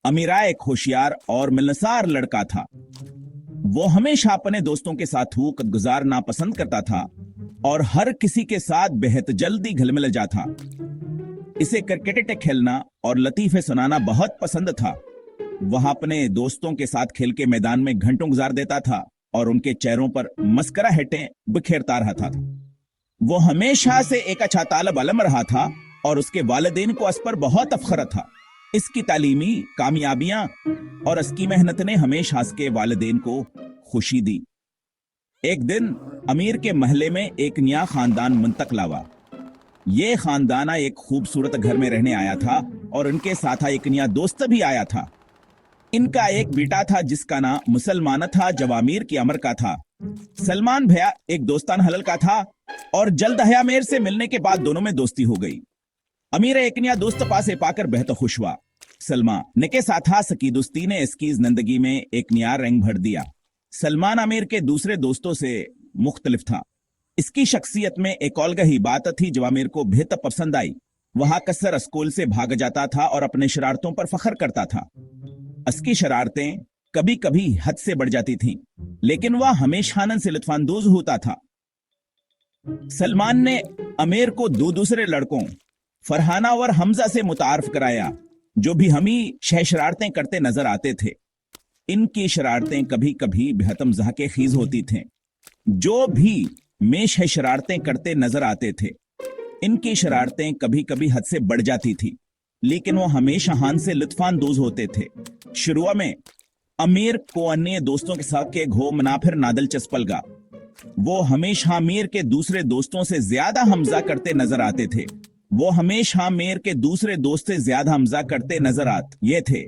अमीरा एक होशियार और मिलनसार लड़का था। वो हमेशा अपने दोस्तों के साथ वक्त गुजारना पसंद करता था और हर किसी के साथ बेहद जल्दी घुल मिल जाता। इसे क्रिकेट खेलना और लतीफे सुनाना बहुत पसंद था। वह अपने दोस्तों के साथ खेल के मैदान में घंटों गुजार देता था और उनके चेहरों पर मस्कराहटें बिखेरता रहता था। वो हमेशा से एक अच्छा तालिब इल्म रहा था और उसके वालिदैन को इस पर बहुत फख्र था। इसकी तालीमी कामयाबियां और इसकी मेहनत ने हमेशा इसके वालिदैन को खुशी दी। एक दिन अमीर के महल्ले में एक नया खानदान मुंतकिल हुआ। ये खानदाना एक खूबसूरत घर में रहने आया था और उनके साथ एक नया दोस्त भी आया था। इनका एक बेटा था जिसका नाम मुसलमान था, जवामीर की अमर का था। सलमान भैया एक दोस्तान हलल का था और जल्द हयामेर से मिलने के बाद दोनों में दोस्ती हो गई। अमीर एक नया दोस्त पासे पाकर बेहद खुश हुआ। सलमान के साथ सकी दोस्ती ने इसकी जिंदगी में एक नया रंग भर दिया। सलमान अमीर के दूसरे दोस्तों से मुख्तलिफ था। इसकी शख्सियत में एक अलग बात थी जो अमीर को बेहद पसंद आई। वह अक्सर स्कूल से भाग जाता था और अपने शरारतों पर फख्र करता था। इसकी शरारतें कभी कभी हद से बढ़ जाती थीं, लेकिन वह हमेशा आनंद से लुत्फानंदोज होता था। सलमान ने अमीर को दो दूसरे लड़कों फरहाना और हमजा से मुतारफ कराया, जो भी हमी शरारतें करते नजर आते थे। इनकी शरारतें कभी कभी बेहद मज़ाह के खीज होती थीं। जो भी मेश शरारतें करते नजर आते थे, इनकी शरारतें कभी कभी हद से बढ़ जाती थी, लेकिन वो हमेशा हान से लुत्फानंदोज होते थे। शुरू में अमीर को अन्य दोस्तों के साथ के घो मनाफिर नादल चस्पलगा। वो हमेशा अमीर के दूसरे दोस्तों से ज्यादा हमजा करते नजर आते थे। वो हमेशा अमीर के दूसरे दोस्त से ज्यादा हमजा करते नजर आते ये थे।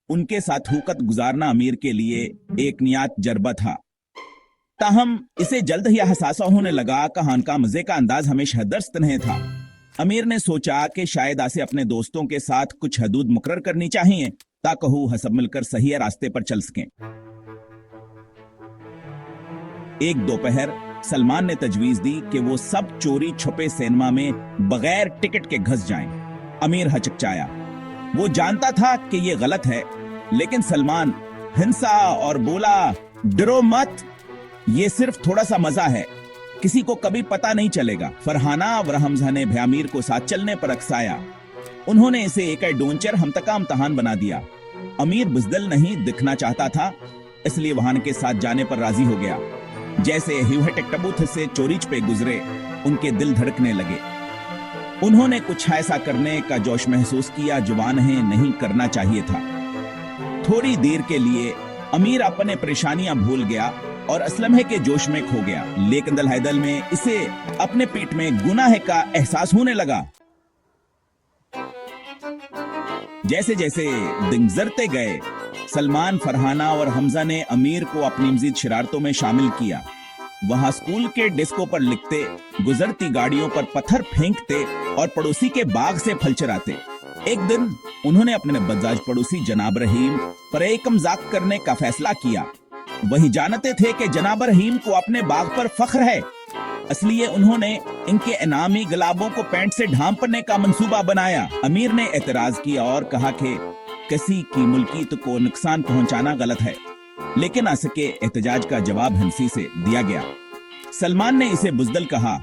उनके साथ वक्त गुजारना अमीर के लिए एक नया तजर्बा था। ताहम इसे जल्द ही एहसास होने लगा कि हान का मजे का अंदाज हमेशा दरस्त नहीं था। अमीर ने सोचा कि शायद आसे अपने दोस्तों के साथ कुछ हदूद मुकर्रर करनी चाहिए ताकि वो सब मिलकर सही रास्ते पर चल सकें। एक दोपहर सलमान ने तजवीज दी कि वो सब चोरी छुपे सिनेमा में बगैर टिकट के घुस जाएं। अमीर हचकचाया। वो जानता था कि ये गलत है, लेकिन सलमान हिंसा और बोला, डरो मत, ये सिर्फ थोड़ा सा मजा है, किसी को कभी पता नहीं चलेगा। फरहाना और हमजा ने भी अमीर को साथ चलने पर अक्साया। उन्होंने इसे एक एडवेंचर हमतका इम्तहान बना दिया। अमीर बुज़दिल नहीं दिखना चाहता था, इसलिए वहां के साथ जाने पर राजी हो गया। जैसे ह्यूहेट से चोरीच पे गुजरे, उनके दिल धड़कने लगे। उन्होंने कुछ ऐसा करने का जोश महसूस किया जो उन्हें नहीं करना चाहिए था। थोड़ी देर के लिए अमीर अपने परेशानियां भूल गया और असलमे के जोश में खो गया, लेकिन दल हैदल में इसे अपने पीठ में गुनाह का एहसास होने लगा। जैसे जैसे दिन गुजरते गए, सलमान, फरहाना और हमजा ने अमीर को अपनी मजीद शरारतों में शामिल किया। वहां स्कूल के डिस्को पर लिखते, गुजरती गाड़ियों पर पत्थर फेंकते और पड़ोसी के बाग से फल चराते। एक दिन उन्होंने अपने बदजाज पड़ोसी जनाब रहीम पर एक मजाक करने का फैसला किया। वही जानते थे कि जनाब रहीम को अपने बाग पर फख्र है, इसलिए उन्होंने इनके इनामी गुलाबों को पैंट से ढांपने का मंसूबा बनाया। अमीर ने एतराज किया और कहा कि किसी की मुल्कियत को नुकसान पहुंचाना गलत है, लेकिन आ सके एहतजाज का जवाब हंसी से दिया गया। सलमान ने इसे बुज़दिल कहा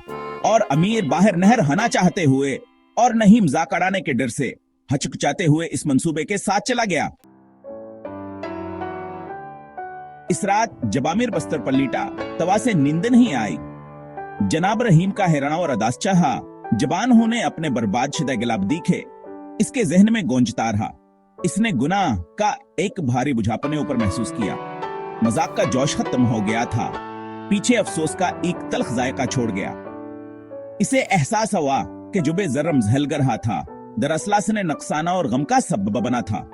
और अमीर बाहर नहर हना चाहते हुए और नहीं मजाक उड़ाने के डर से हचकचाते हुए इस मंसूबे के साथ चला गया। इस रात जब आमिर बस्तर पर लेटा, तवा से नींद नहीं आई। जनाब रहीम का हैराना और अदास चाहा जबान होने अपने बर्बाद शुदा गुलाब दिखे इसके जहन में गूंजता रहा। इसने गुनाह का एक भारी बुझापने ऊपर महसूस किया। मजाक का जोश खत्म हो गया था, पीछे अफसोस का एक तल्ख जायका छोड़ गया। इसे एहसास हुआ कि जुबे जर्रम झलगर रहा था, दरअसल इसने नुकसाना और गम का सबब बना था।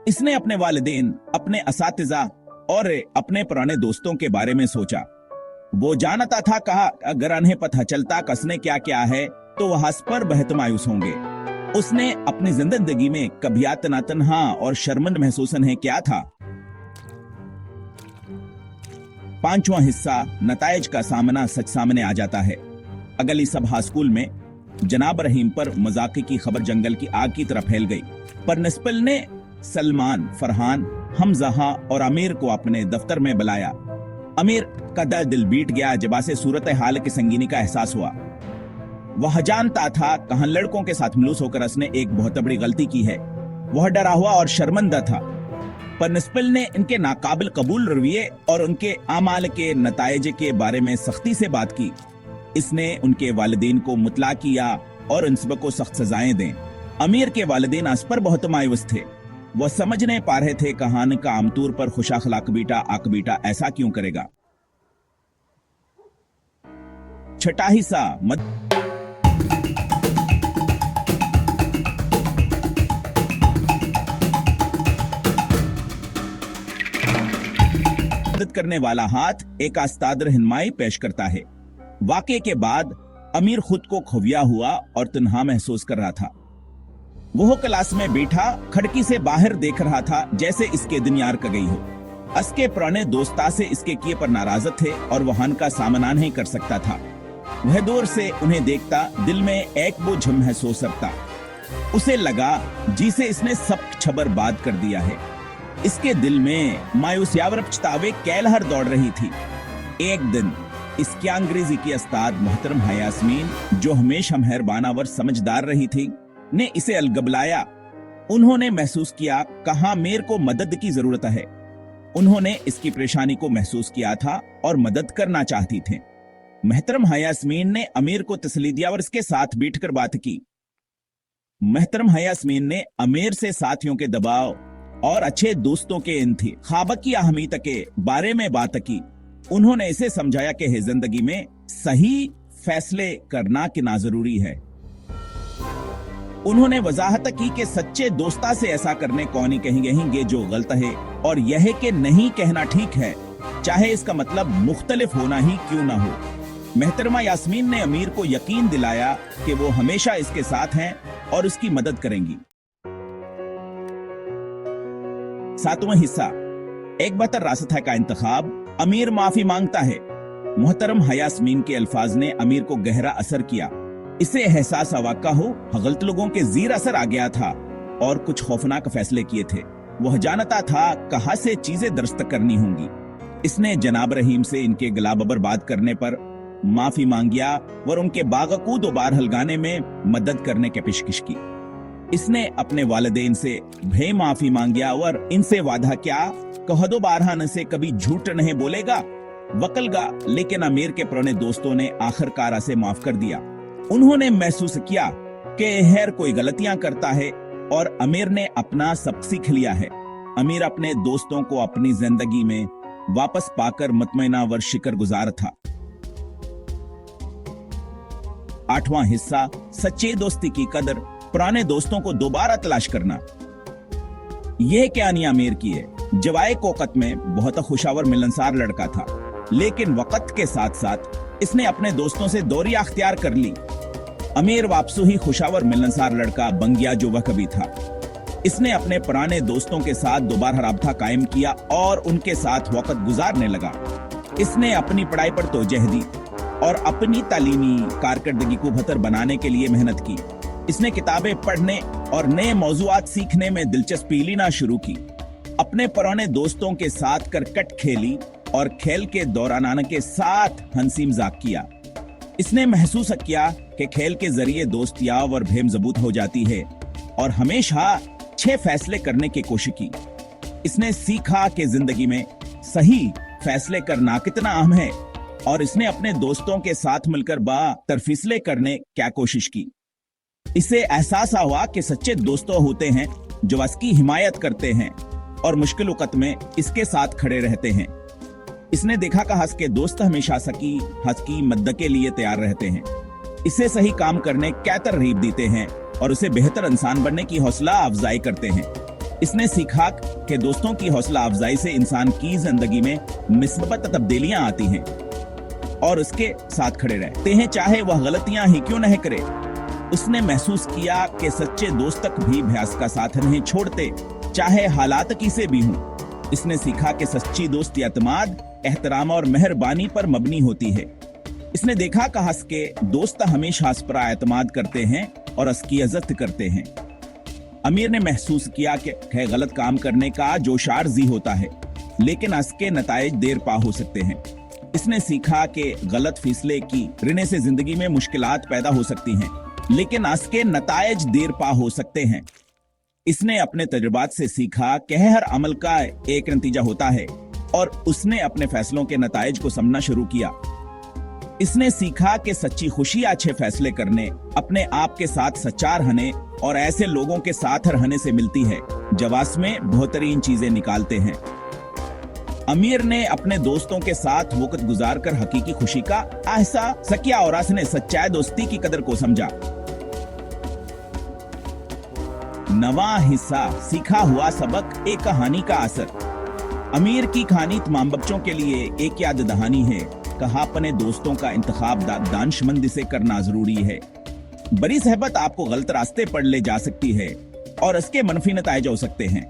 इसने अपने वालिदैन, अपने असातिज़ा और अपने पुराने दोस्तों के बारे में सोचा। वो जानता था कहा अगर उन्हें पता चलता कसने क्या क्या है तो वह इस पर बहुत मायूस होंगे। उसने अपनी जिंदगी में कभी तन्हा और शर्मिंद महसूस नहीं किया था। पांचवा हिस्सा नताइज का सामना सच सामने आ जाता है। अगली सभा स्कूल में जनाब रहीम पर मजाक की खबर जंगल की आग की तरह फैल गई, पर निस्पल ने सलमान, फरहान, हमज़ा और आमिर को अपने दफ्तर में बुलाया। आमिर का दिल बीट गया जब से सूरत हाल की संगीनी का एहसास हुआ। वह जानता था कहां लड़कों के साथ मलूस होकर उसने एक बहुत बड़ी गलती की है। वह डरा हुआ और शर्मिंदा था, पर निस्पिल ने इनके नाकाबिल कबूल रवैये और उनके आमाल के नताइज के बारे में सख्ती से बात की। इसने उनके वालिदैन को मुतला किया और इन सब को सख्त सजाएं दें। आमिर के वालिदैन इस पर बहुत मायूस थे। वह समझ नहीं पा रहे थे कहानी का आमतौर पर खुश अखलाक बेटा आक बेटा ऐसा क्यों करेगा। छठा हिस्सा मदद करने वाला हाथ एक आस्ताद रहनुमाई पेश करता है। वाक़े के बाद आमिर खुद को खोया हुआ और तन्हा महसूस कर रहा था। वह क्लास में बैठा खिड़की से बाहर देख रहा था जैसे इसके दिन यार का गई हो। इसके पुराने दोस्ता से इसके किए पर नाराज थे और वह का सामना नहीं कर सकता था। वह दूर से उन्हें देखता दिल में एक बोझ महसूस करता। उसे लगा जिसे इसने सब छबर बात कर दिया है। इसके दिल में मायूसियावर पछतावे कैलहर दौड़ रही थी। एक दिन इसके अंग्रेजी की उस्ताद मोहतरम यास्मीन, जो हमेशा मेहरबानावर समझदार रही थी, ने इसे अलगबलाया। उन्होंने महसूस किया कहां मेर को मदद की जरूरत है। उन्होंने इसकी परेशानी को महसूस किया था और मदद करना चाहती थे। मोहतरम यास्मीन ने आमिर को तसली दिया और इसके साथ बैठकर बात की। मोहतरम यास्मीन ने आमिर से साथियों के दबाव और अच्छे दोस्तों के इंथी ख्वाब की अहमियत के बारे में बात की। उन्होंने इसे समझाया कि जिंदगी में सही फैसले करना कितना जरूरी है। उन्होंने वजाहत की कि सच्चे दोस्ता से ऐसा करने कौन कहेंगे जो गलत है, और यह कि नहीं कहना ठीक है, चाहे इसका मतलब मुख्तलिफ होना ही क्यों ना हो। मोहतरमा यास्मीन ने आमिर को यकीन दिलाया कि वो हमेशा इसके साथ हैं और उसकी मदद करेंगी। सातवां हिस्सा एक बेहतर रास्ता का इंतखाब। आमिर माफी मांगता है। मोहतरम यास्मीन के अल्फाज ने आमिर को गहरा असर किया। इसे एहसास अवाका हो गलत लोगों के जीर असर आ गया था और कुछ खौफनाक फैसले किए थे। वह जानता था कहां से चीजें दरस्त करनी होंगी। इसने जनाब रहीम से इनके गलाबबर बात करने पर माफी मांगिया और उनके बागकू दोबार हलगाने में मदद करने की पेशकश की। इसने अपने वालिदैन से भी माफी मांगिया और इनसे वादा किया कहदो बारहान से कभी झूठ नहीं बोलेगा वकलगा। लेकिन आमिर के पुराने दोस्तों ने आखिरकार से माफ कर दिया। उन्होंने महसूस किया कि हर कोई गलतियां करता है और आमिर ने अपना सब सीख लिया है। आमिर अपने दोस्तों को अपनी जिंदगी में वापस पाकर मुतमईना वर शिकर गुजार था। आठवां हिस्सा सच्चे दोस्ती की कदर। पुराने दोस्तों को दोबारा तलाश करना। यह कहानी आमिर की है। जवाए कोकत में बहुत खुशावर मिलनसार लड़का था, लेकिन वक्त के साथ साथ इसने अपने दोस्तों से दूरी अख्तियार कर ली। आमिर वापसू ही खुशावर मिलनसार लड़का बन गया जो वह कभी था। इसने अपने पुराने दोस्तों के साथ दोबारा राबता कायम किया और उनके साथ वक्त गुजारने लगा। इसने अपनी पढ़ाई पर तवज्जो दी और अपनी तालीमी कारकर्दगी को बेहतर बनाने के लिए मेहनत की। इसने किताबें पढ़ने और नए मौजूआत सीखने में दिलचस्पी लेना शुरू की। अपने पुराने दोस्तों के साथ क्रिकेट खेली और खेल के दौरान के साथ हंसी मजाक किया। इसने महसूस किया कि खेल के जरिए दोस्तियाब और भेम जबूत हो जाती है और हमेशा अच्छे फैसले करने की कोशिश की। इसने सीखा कि जिंदगी में सही फैसले करना कितना अहम है और इसने अपने दोस्तों के साथ मिलकर तरफीसले करने क्या कोशिश की। इसे एहसास हुआ कि सच्चे दोस्तों होते हैं जो इसकी हिमायत करते हैं और मुश्किल वक्त में इसके साथ खड़े रहते हैं। इसने देखा कि हंस के दोस्त हमेशा हंस की मदद के लिए तैयार रहते हैं, इसे सही काम करने क्या तरगीब देते हैं और उसे बेहतर इंसान बनने की हौसला अफजाई करते हैं। इसने सीखा कि दोस्तों की हौसला अफजाई से इंसान की जिंदगी में मिसबत तब्दीलियां आती हैं और उसके साथ खड़े रहते हैं, चाहे वह गलतियां ही क्यों नहीं करे। उसने महसूस किया कि सच्चे दोस्त भी भ्यास का साथ नहीं छोड़ते, चाहे हालात किसे भी हों। इसने सीखा कि सच्ची दोस्ती एतमाद, एहतराम और मेहरबानी पर मबनी होती है। इसने देखा कि हंस के दोस्त हमेशा हंस पर एतमाद करते हैं और उसकी इज्जत करते हैं। अमीर ने महसूस किया कि गलत काम करने का जोश आर्जी होता है, लेकिन इसके नताइज देर पा हो सकते हैं। इसने सीखा कि गलत फैसले की ऋण से जिंदगी में मुश्किलात पैदा हो सकती हैं, लेकिन इसके नताइज देर पा हो सकते हैं। इसने अपने तजुर्बात से सीखा कि हर अमल का एक नतीजा होता है और उसने अपने फैसलों के नताइज को समझना शुरू किया। इसने सीखा कि सच्ची खुशी अच्छे फैसले करने, अपने आप के साथ सच्चा रहने और ऐसे लोगों के साथ रहने से मिलती है जवास में बेहतरीन चीजें निकालते हैं। अमीर ने अपने दोस्तों के साथ वक्त गुजारकर हकीकी खुशी का एहसास किया और उसने सच्चाई दोस्ती की कदर को समझा। नवा हिस्सा, सीखा हुआ सबक, एक कहानी का असर। अमीर की कहानी तमाम बच्चों के लिए एक याद दहानी है। कहा अपने दोस्तों का इंतखाब दानिशमंदी से करना जरूरी है। बड़ी सहबत आपको गलत रास्ते पर ले जा सकती है और इसके मनफी नताइज हो सकते हैं।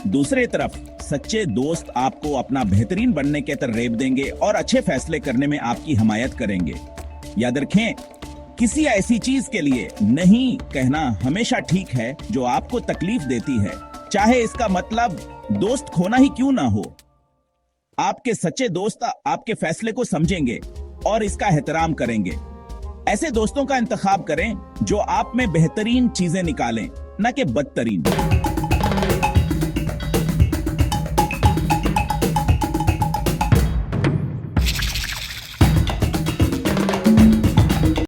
दूसरी तरफ सच्चे दोस्त आपको अपना बेहतरीन बनने के तरगीब देंगे और अच्छे फैसले करने में आपकी हिमायत करेंगे। याद रखें, किसी ऐसी चीज के लिए नहीं कहना हमेशा ठीक है जो आपको तकलीफ देती है, चाहे इसका मतलब दोस्त खोना ही क्यों ना हो। आपके सच्चे दोस्त आपके फैसले को समझेंगे और इसका एहतराम करेंगे। ऐसे दोस्तों का इंतखाब करें जो आप में बेहतरीन चीजें निकालें, न कि बदतरीन।